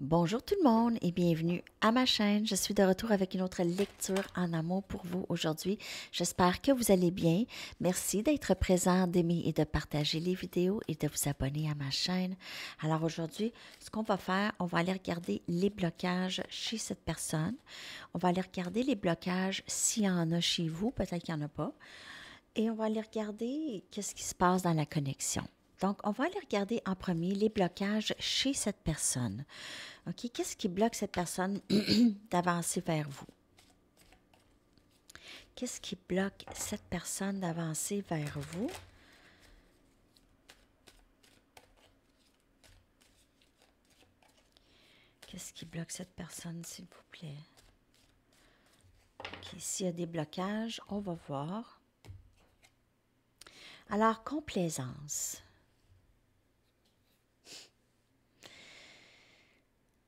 Bonjour tout le monde et bienvenue à ma chaîne. Je suis de retour avec une autre lecture en amour pour vous aujourd'hui. J'espère que vous allez bien. Merci d'être présent, d'aimer et de partager les vidéos et de vous abonner à ma chaîne. Alors aujourd'hui, ce qu'on va faire, on va aller regarder les blocages chez cette personne. On va aller regarder les blocages s'il y en a chez vous, peut-être qu'il n'y en a pas. Et on va aller regarder qu'est-ce qui se passe dans la connexion. Donc, on va aller regarder en premier les blocages chez cette personne. OK, qu'est-ce qui bloque cette personne d'avancer vers vous? Qu'est-ce qui bloque cette personne d'avancer vers vous? Qu'est-ce qui bloque cette personne, s'il vous plaît? OK, s'il y a des blocages, on va voir. Alors, complaisance.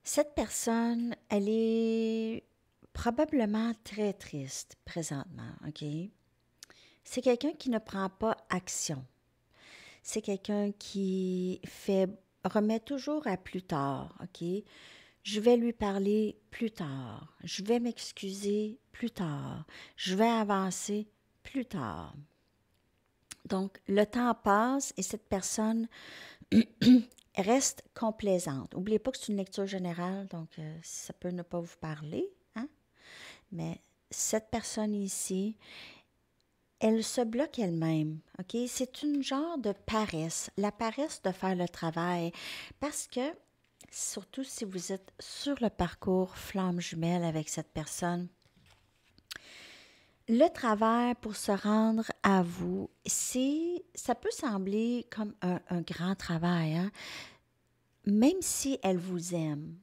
Cette personne, elle est probablement très triste présentement, OK? C'est quelqu'un qui ne prend pas action. C'est quelqu'un qui remet toujours à plus tard, OK? Je vais lui parler plus tard. Je vais m'excuser plus tard. Je vais avancer plus tard. Donc, le temps passe et cette personne reste complaisante. N'oubliez pas que c'est une lecture générale, donc ça peut ne pas vous parler, hein? Mais cette personne ici, elle se bloque elle-même, OK? C'est une genre de paresse, la paresse de faire le travail, parce que, surtout si vous êtes sur le parcours flamme jumelle avec cette personne, le travail pour se rendre à vous, ça peut sembler comme un grand travail, hein? Même si elle vous aime.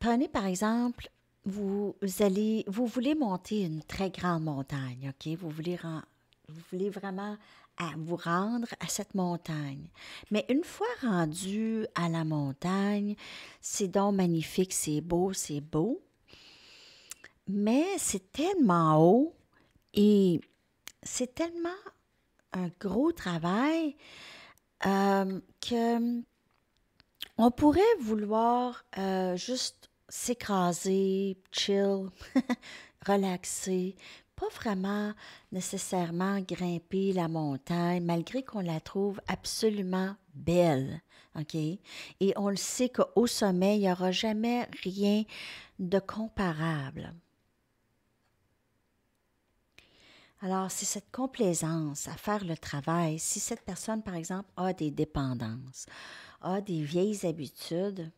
Prenez par exemple, vous voulez monter une très grande montagne, OK? Vous voulez vraiment vous rendre à cette montagne. Mais une fois rendu à la montagne, c'est donc magnifique, c'est beau. Mais c'est tellement haut et c'est tellement un gros travail que on pourrait vouloir juste s'écraser, chill, relaxer, pas vraiment nécessairement grimper la montagne, malgré qu'on la trouve absolument belle, OK? Et on le sait qu'au sommet, il n'y aura jamais rien de comparable. Alors, c'est cette complaisance à faire le travail. Si cette personne, par exemple, a des dépendances, a des vieilles habitudes,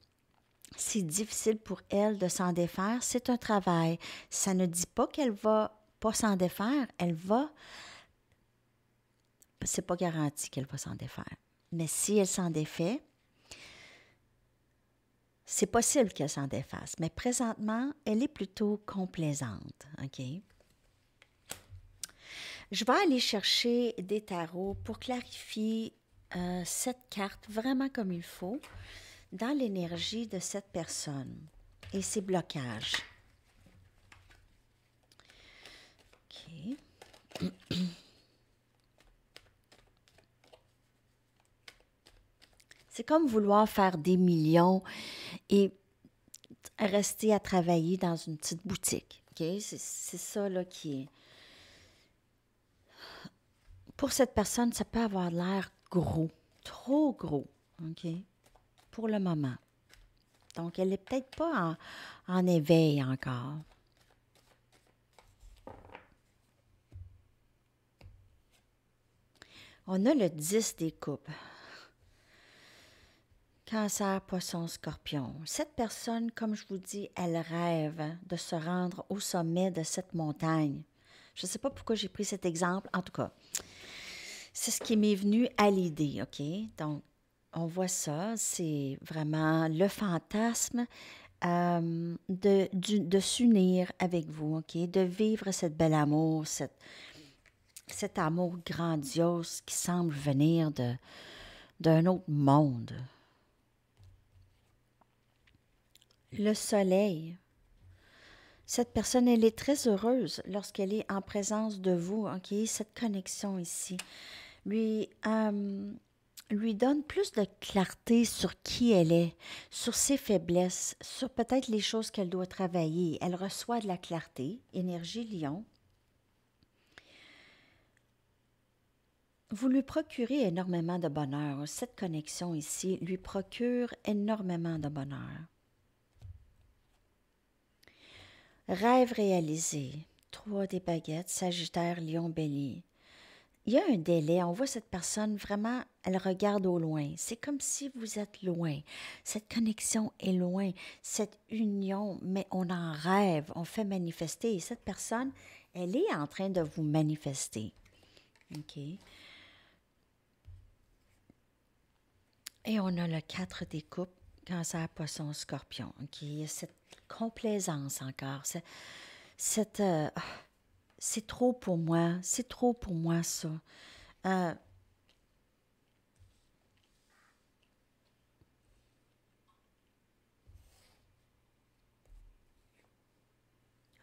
c'est difficile pour elle de s'en défaire. C'est un travail. Ça ne dit pas qu'elle va pas s'en défaire. C'est pas garanti qu'elle va s'en défaire. Mais si elle s'en défait, c'est possible qu'elle s'en défasse. Mais présentement, elle est plutôt complaisante. OK? Je vais aller chercher des tarots pour clarifier cette carte vraiment comme il faut dans l'énergie de cette personne et ses blocages. OK. C'est comme vouloir faire des millions et rester à travailler dans une petite boutique. OK? C'est ça là qui est... Pour cette personne, ça peut avoir l'air gros, trop gros, OK? Pour le moment. Donc, elle n'est peut-être pas en éveil encore. On a le 10 des coupes. Cancer, poisson, scorpion. Cette personne, comme je vous dis, elle rêve de se rendre au sommet de cette montagne. Je ne sais pas pourquoi j'ai pris cet exemple. En tout cas, c'est ce qui m'est venu à l'idée, OK? Donc, on voit ça, c'est vraiment le fantasme de s'unir avec vous, OK? De vivre cette belle amour, cet amour grandiose qui semble venir d'un autre monde. Le soleil. Cette personne, elle est très heureuse lorsqu'elle est en présence de vous, OK? Cette connexion ici. Lui, lui donne plus de clarté sur qui elle est, sur ses faiblesses, sur peut-être les choses qu'elle doit travailler. Elle reçoit de la clarté, énergie lion. Vous lui procurez énormément de bonheur. Cette connexion ici lui procure énormément de bonheur. Rêve réalisé. 3 des baguettes, Sagittaire, Lion, Bélier. Il y a un délai, on voit cette personne vraiment, elle regarde au loin. C'est comme si vous êtes loin. Cette connexion est loin, cette union, mais on en rêve, on fait manifester. Et cette personne, elle est en train de vous manifester. OK? Et on a le 4 des coupes, Cancer, Poisson, Scorpion. OK? Il y a cette complaisance encore. C'est trop pour moi. C'est trop pour moi, ça. Euh,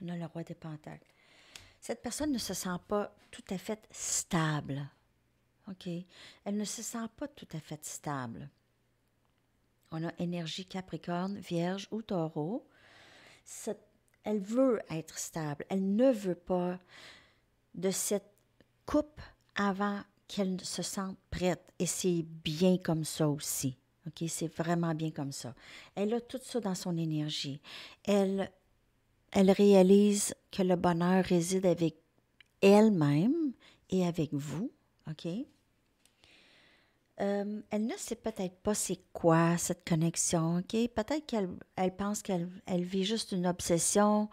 on a le roi des pentacles. Cette personne ne se sent pas tout à fait stable. OK? Elle ne se sent pas tout à fait stable. On a énergie Capricorne, Vierge ou Taureau. Elle veut être stable. Elle ne veut pas de cette coupe avant qu'elle se sente prête. Et c'est bien comme ça aussi. OK? C'est vraiment bien comme ça. Elle a tout ça dans son énergie. Elle réalise que le bonheur réside avec elle-même et avec vous. OK? Elle ne sait peut-être pas c'est quoi cette connexion, OK? Peut-être qu'elle pense qu'elle vit juste une obsession,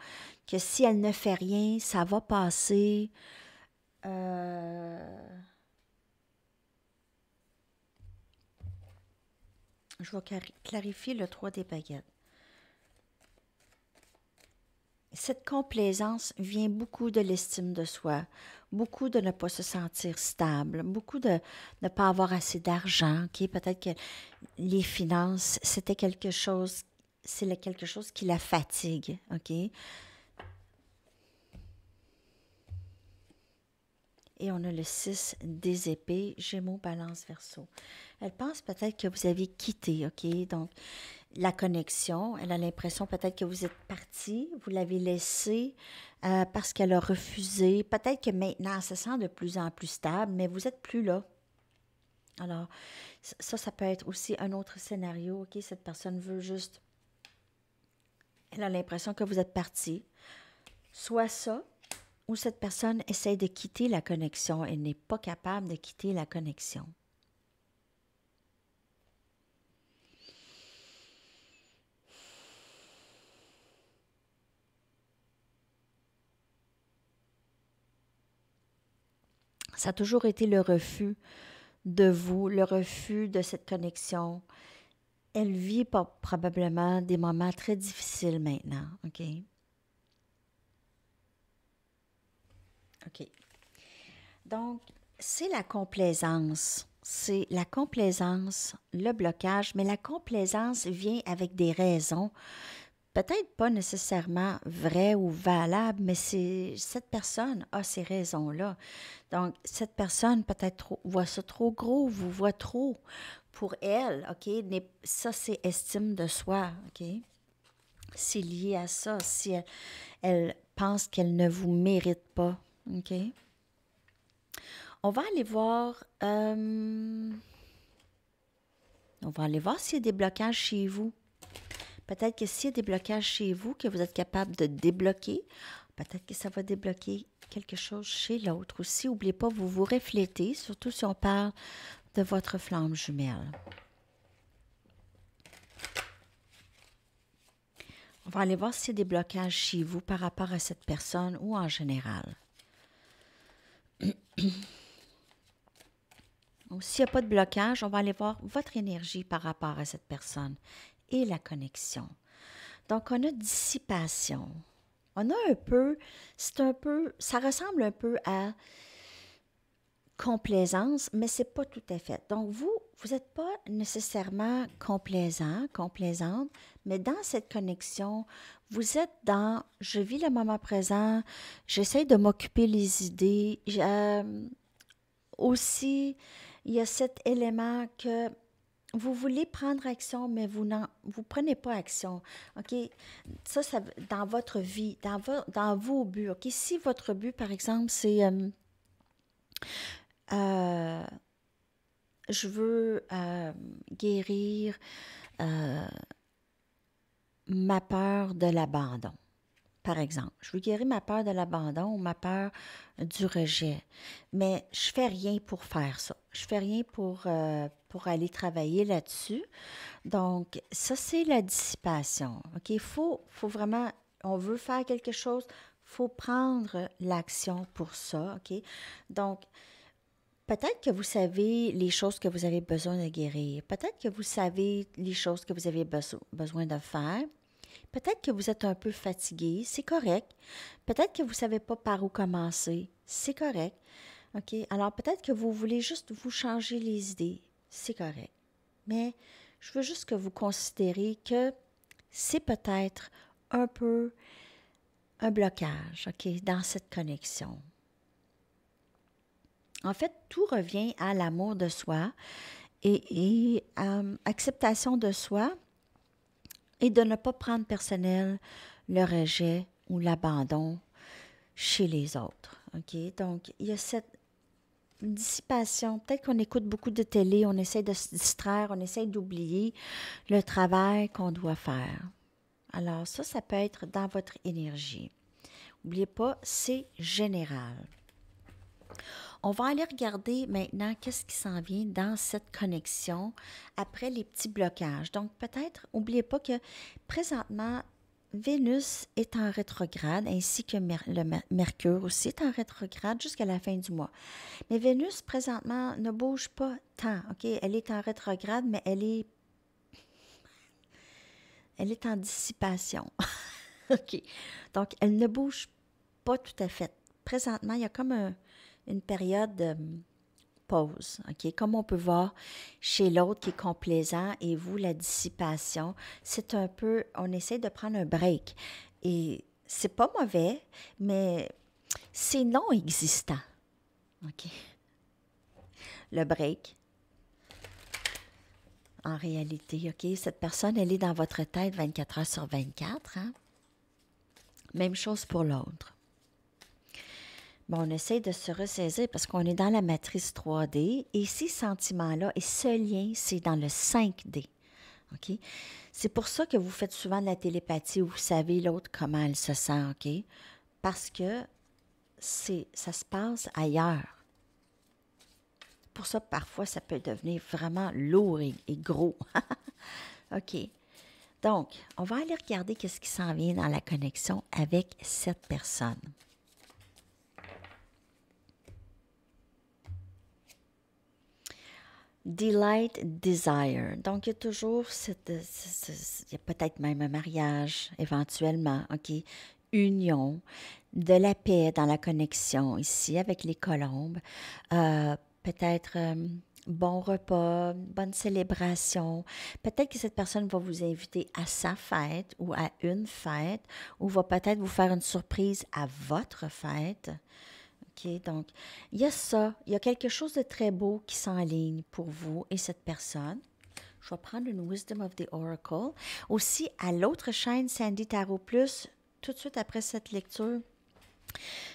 que si elle ne fait rien, ça va passer. Je vais clarifier le 3 des baguettes. Cette complaisance vient beaucoup de l'estime de soi, beaucoup de ne pas se sentir stable, beaucoup de ne pas avoir assez d'argent. OK? Peut-être que les finances, c'est quelque chose qui la fatigue. OK? Et on a le 6 des épées, Gémeaux, Balance, Verseau. Elle pense peut-être que vous avez quitté, OK? Donc, la connexion, elle a l'impression peut-être que vous êtes parti, vous l'avez laissé parce qu'elle a refusé. Peut-être que maintenant, elle se sent de plus en plus stable, mais vous n'êtes plus là. Alors, ça peut être aussi un autre scénario, OK? Cette personne veut juste... Elle a l'impression que vous êtes parti. Soit ça, ou cette personne essaie de quitter la connexion. Elle n'est pas capable de quitter la connexion. Ça a toujours été le refus de vous, le refus de cette connexion. Elle vit probablement des moments très difficiles maintenant, OK? OK. Donc, c'est la complaisance. C'est la complaisance, le blocage, mais la complaisance vient avec des raisons, peut-être pas nécessairement vraies ou valables, mais cette personne a ces raisons-là. Donc, cette personne peut-être voit ça trop gros, vous voit trop pour elle, OK? Ça, c'est estime de soi, OK? C'est lié à ça. Si elle pense qu'elle ne vous mérite pas, OK? On va aller voir... on va aller voir s'il y a des blocages chez vous. Peut-être que s'il y a des blocages chez vous que vous êtes capable de débloquer, peut-être que ça va débloquer quelque chose chez l'autre aussi. N'oubliez pas, vous vous reflétez, surtout si on parle de votre flamme jumelle. On va aller voir s'il y a des blocages chez vous par rapport à cette personne ou en général. Donc, s'il n'y a pas de blocage, on va aller voir votre énergie par rapport à cette personne et la connexion. Donc, on a dissipation. On a un peu, ça ressemble un peu à complaisance, mais c'est pas tout à fait. Donc, vous n'êtes pas nécessairement complaisante, mais dans cette connexion, vous êtes dans, je vis le moment présent, j'essaie de m'occuper les idées, aussi, il y a cet élément que vous voulez prendre action, mais vous prenez pas action. OK? Ça dans votre vie, dans vos buts. OK? Si votre but, par exemple, c'est euh, je veux guérir euh, ma peur de l'abandon. Par exemple, je veux guérir ma peur de l'abandon ou ma peur du rejet, mais je fais rien pour faire ça. Je fais rien pour aller travailler là-dessus. Donc, ça, c'est la dissipation. OK? Faut vraiment, on veut faire quelque chose, il faut prendre l'action pour ça. OK? Donc, peut-être que vous savez les choses que vous avez besoin de guérir. Peut-être que vous savez les choses que vous avez besoin de faire. Peut-être que vous êtes un peu fatigué, c'est correct. Peut-être que vous ne savez pas par où commencer, c'est correct. OK? Alors peut-être que vous voulez juste vous changer les idées, c'est correct. Mais je veux juste que vous considérez que c'est peut-être un peu un blocage, OK, dans cette connexion. En fait, tout revient à l'amour de soi et acceptation de soi et de ne pas prendre personnel le rejet ou l'abandon chez les autres. OK? Donc, il y a cette dissipation. Peut-être qu'on écoute beaucoup de télé, on essaie de se distraire, on essaie d'oublier le travail qu'on doit faire. Alors, ça peut être dans votre énergie. N'oubliez pas, c'est général. On va aller regarder maintenant qu'est-ce qui s'en vient dans cette connexion après les petits blocages. Donc, peut-être, n'oubliez pas que présentement, Vénus est en rétrograde, ainsi que le Mercure aussi est en rétrograde jusqu'à la fin du mois. Mais Vénus, présentement, ne bouge pas tant, OK? Elle est en rétrograde, mais elle est en dissipation. OK? Donc, elle ne bouge pas tout à fait. Présentement, il y a comme une période de pause, OK? Comme on peut voir chez l'autre qui est complaisant et vous, la dissipation, c'est un peu, on essaie de prendre un break. Et c'est pas mauvais, mais c'est non existant, OK? Le break, en réalité, OK? Cette personne, elle est dans votre tête 24 heures sur 24, hein? Même chose pour l'autre. Bon, on essaie de se ressaisir parce qu'on est dans la matrice 3D et ces sentiments-là et ce lien, c'est dans le 5D. OK? C'est pour ça que vous faites souvent de la télépathie où vous savez l'autre comment elle se sent, OK? Parce que ça se passe ailleurs. Pour ça, parfois, ça peut devenir vraiment lourd et gros. OK. Donc, on va aller regarder qu'est-ce qui s'en vient dans la connexion avec cette personne. Delight, desire. Donc, il y a toujours il y a peut-être même un mariage, éventuellement, OK? Union, de la paix dans la connexion ici avec les colombes. Peut-être bon repas, bonne célébration. Peut-être que cette personne va vous inviter à sa fête ou à une fête ou va peut-être vous faire une surprise à votre fête. OK, donc, il y a ça. Il y a quelque chose de très beau qui s'enligne pour vous et cette personne. Je vais prendre une Wisdom of the Oracle. Aussi, à l'autre chaîne, Sandy Tarot Plus, tout de suite après cette lecture,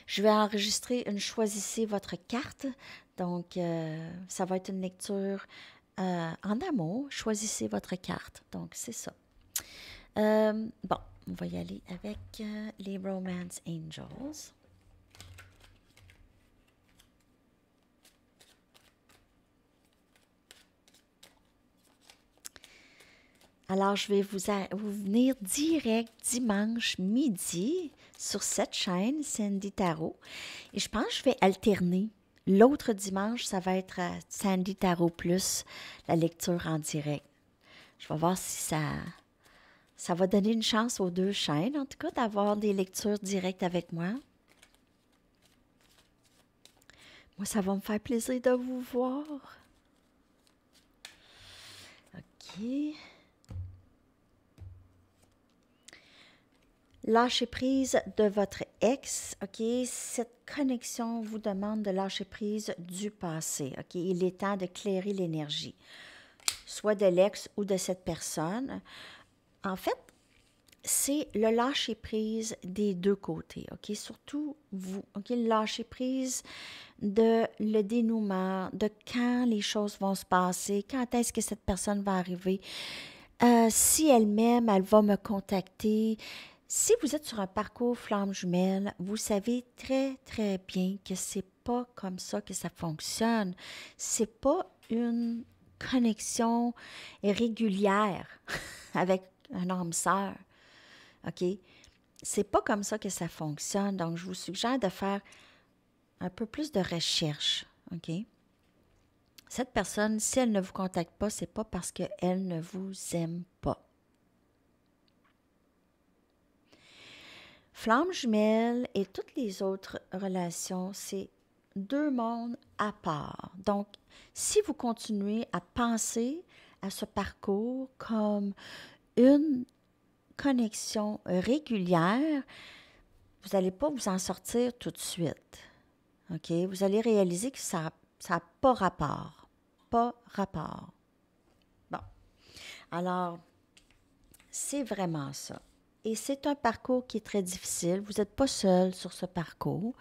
je vais enregistrer une Choisissez votre carte. Donc, ça va être une lecture en amour. Choisissez votre carte. Donc, c'est ça. Bon, on va y aller avec les Romance Angels. Alors, je vais vous venir direct dimanche midi sur cette chaîne, Sandy Tarot. Et je pense que je vais alterner. L'autre dimanche, ça va être à Sandy Tarot Plus, la lecture en direct. Je vais voir si ça va donner une chance aux deux chaînes, en tout cas, d'avoir des lectures directes avec moi. Moi, ça va me faire plaisir de vous voir. OK. Lâchez prise de votre ex, OK, cette connexion vous demande de lâcher prise du passé, OK? Il est temps de clairer l'énergie, soit de l'ex ou de cette personne. En fait, c'est le lâcher prise des deux côtés, OK? Surtout vous, OK? Le lâcher prise de le dénouement, de quand les choses vont se passer, quand est-ce que cette personne va arriver. Si elle m'aime, elle va me contacter. Si vous êtes sur un parcours flamme jumelle, vous savez très, très bien que c'est pas comme ça que ça fonctionne. C'est pas une connexion régulière avec un âme sœur. OK? C'est pas comme ça que ça fonctionne. Donc, je vous suggère de faire un peu plus de recherche. OK? Cette personne, si elle ne vous contacte pas, c'est pas parce qu'elle ne vous aime pas. Flamme jumelle et toutes les autres relations, c'est deux mondes à part. Donc, si vous continuez à penser à ce parcours comme une connexion régulière, vous n'allez pas vous en sortir tout de suite. OK? Vous allez réaliser que ça n'a pas rapport. Pas rapport. Bon. Alors, c'est vraiment ça. Et c'est un parcours qui est très difficile. Vous n'êtes pas seul sur ce parcours.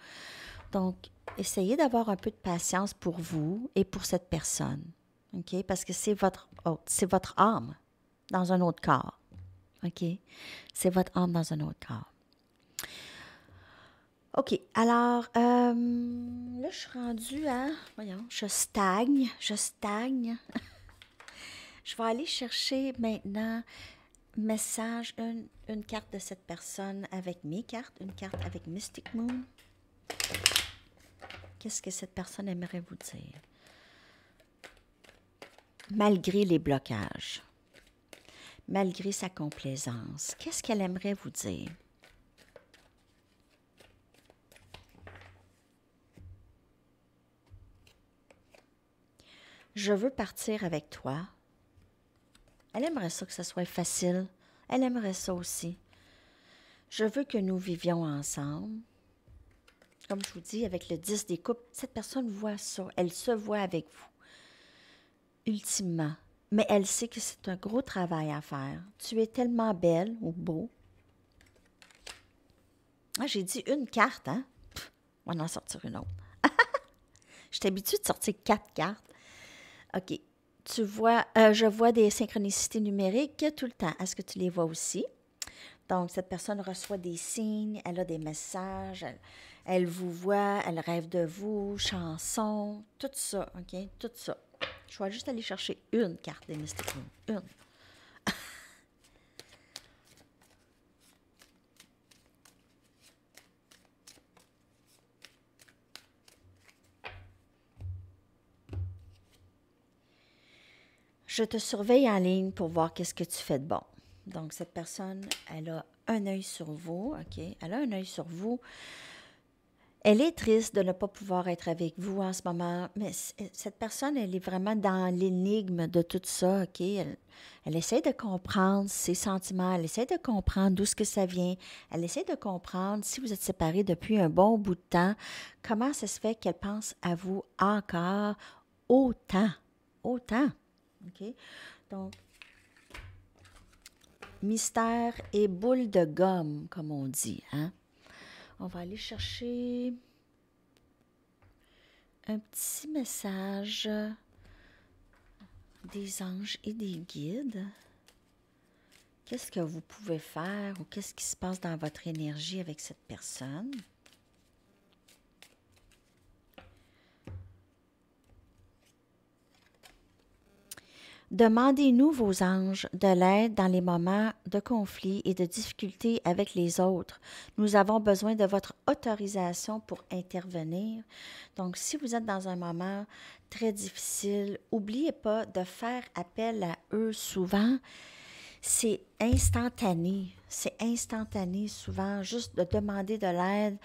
Donc, essayez d'avoir un peu de patience pour vous et pour cette personne. OK? Parce que c'est votre âme dans un autre corps. OK? C'est votre âme dans un autre corps. OK. Alors, là, je suis rendue à... Voyons, je stagne. Je vais aller chercher maintenant message, une carte de cette personne avec mes cartes, une carte avec Mystic Moon. Qu'est-ce que cette personne aimerait vous dire? Malgré les blocages, malgré sa complaisance, qu'est-ce qu'elle aimerait vous dire? Je veux partir avec toi. Elle aimerait ça que ça soit facile. Elle aimerait ça aussi. Je veux que nous vivions ensemble. Comme je vous dis, avec le 10 des coupes, cette personne voit ça. Elle se voit avec vous, ultimement. Mais elle sait que c'est un gros travail à faire. Tu es tellement belle ou beau. Ah, j'ai dit une carte, hein? Pff, on va en sortir une autre. Je suis habituée de sortir 4 cartes. OK. Je vois des synchronicités numériques tout le temps. Est-ce que tu les vois aussi? Donc, cette personne reçoit des signes, elle a des messages, elle vous voit, elle rêve de vous, chansons, tout ça, OK? Tout ça. Je vais juste aller chercher une carte des Mystic Moon. Une. Je te surveille en ligne pour voir qu'est-ce que tu fais de bon. Donc, cette personne, elle a un œil sur vous, OK? Elle a un œil sur vous. Elle est triste de ne pas pouvoir être avec vous en ce moment, mais cette personne, elle est vraiment dans l'énigme de tout ça, OK? Elle essaie de comprendre ses sentiments, elle essaie de comprendre d'où ce que ça vient, elle essaie de comprendre, si vous êtes séparés depuis un bon bout de temps, comment ça se fait qu'elle pense à vous encore autant, OK? Donc, mystère et boule de gomme, comme on dit, hein? On va aller chercher un petit message des anges et des guides. Qu'est-ce que vous pouvez faire ou qu'est-ce qui se passe dans votre énergie avec cette personne? Demandez-nous, vos anges, de l'aide dans les moments de conflit et de difficulté avec les autres. Nous avons besoin de votre autorisation pour intervenir. Donc, si vous êtes dans un moment très difficile, n'oubliez pas de faire appel à eux souvent. C'est instantané. C'est instantané souvent. Juste de demander de l'aide,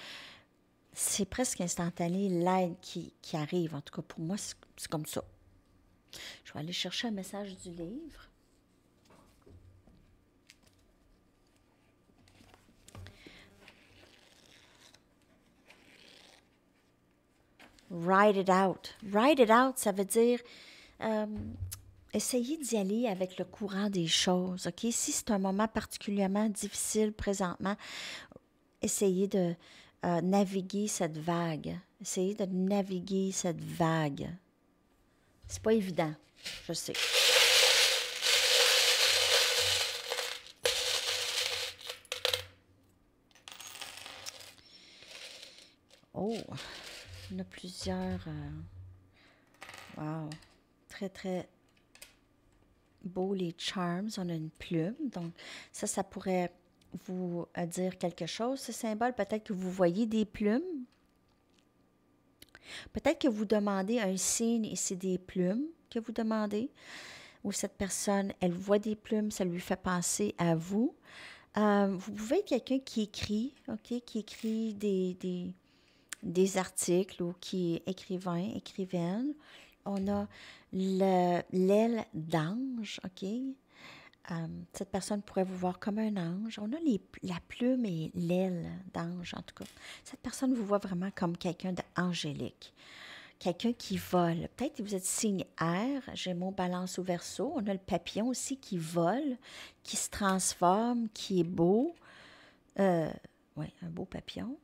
c'est presque instantané l'aide qui arrive. En tout cas, pour moi, c'est comme ça. Je vais aller chercher un message du livre. Ride it out. Ride it out, ça veut dire essayez d'y aller avec le courant des choses, OK? Si c'est un moment particulièrement difficile présentement, essayez de naviguer cette vague. Essayez de naviguer cette vague. C'est pas évident, je sais. Oh, il y en a plusieurs. Wow, très, très beau les charms. On a une plume, donc ça pourrait vous dire quelque chose, ce symbole. Peut-être que vous voyez des plumes. Peut-être que vous demandez un signe et c'est des plumes que vous demandez. Ou cette personne, elle voit des plumes, ça lui fait penser à vous. Vous pouvez être quelqu'un qui écrit, OK, qui écrit des articles ou qui est écrivain, écrivaine. On a l'aile d'ange, OK? Cette personne pourrait vous voir comme un ange. On a la plume et l'aile d'ange, en tout cas. Cette personne vous voit vraiment comme quelqu'un d'angélique. Quelqu'un qui vole. Peut-être que vous êtes signe air, Gémeaux, Balance ou Verseau. On a le papillon aussi qui vole, qui se transforme, qui est beau. Oui, un beau papillon.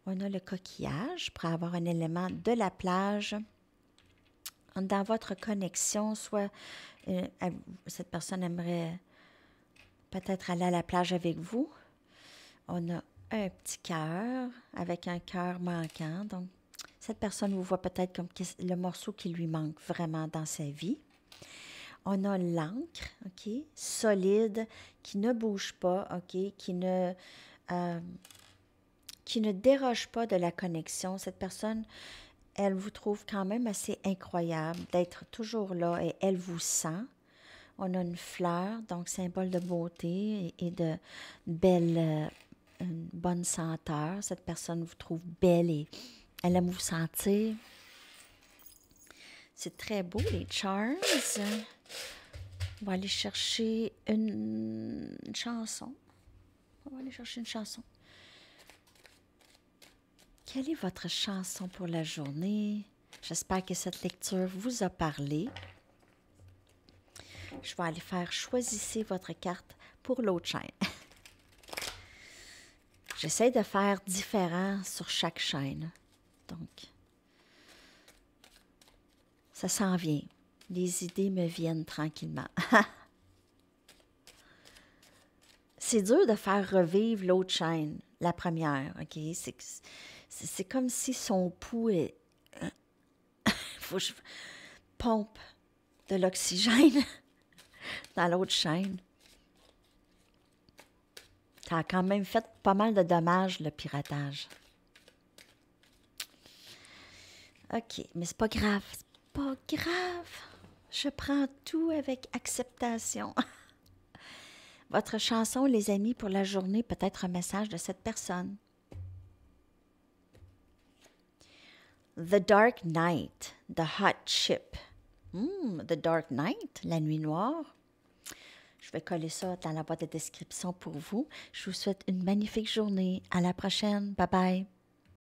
On a le coquillage pour avoir un élément de la plage. Dans votre connexion, soit cette personne aimerait peut-être aller à la plage avec vous. On a un petit cœur avec un cœur manquant. Donc, cette personne vous voit peut-être comme le morceau qui lui manque vraiment dans sa vie. On a l'encre, OK, solide, qui ne bouge pas, OK, qui ne déroge pas de la connexion. Cette personne, elle vous trouve quand même assez incroyable d'être toujours là et elle vous sent. On a une fleur, donc symbole de beauté et de belle, une bonne senteur. Cette personne vous trouve belle et elle aime vous sentir. C'est très beau, les charms. On va aller chercher une chanson. On va aller chercher une chanson. Quelle est votre chanson pour la journée? J'espère que cette lecture vous a parlé. Je vais aller faire choisissez votre carte pour l'autre chaîne. J'essaie de faire différent sur chaque chaîne. Donc, ça s'en vient. Les idées me viennent tranquillement. C'est dur de faire revivre l'autre chaîne, la première, OK? C'est comme si son pouls est... faut que je pompe de l'oxygène dans l'autre chaîne. Ça a quand même fait pas mal de dommages, le piratage. OK, mais c'est pas grave. C'est pas grave. Je prends tout avec acceptation. Votre chanson, les amis, pour la journée, peut-être un message de cette personne. The Dark Night, The Hot Chip. The Dark Night, la nuit noire. Je vais coller ça dans la boîte de description pour vous. Je vous souhaite une magnifique journée. À la prochaine. Bye bye.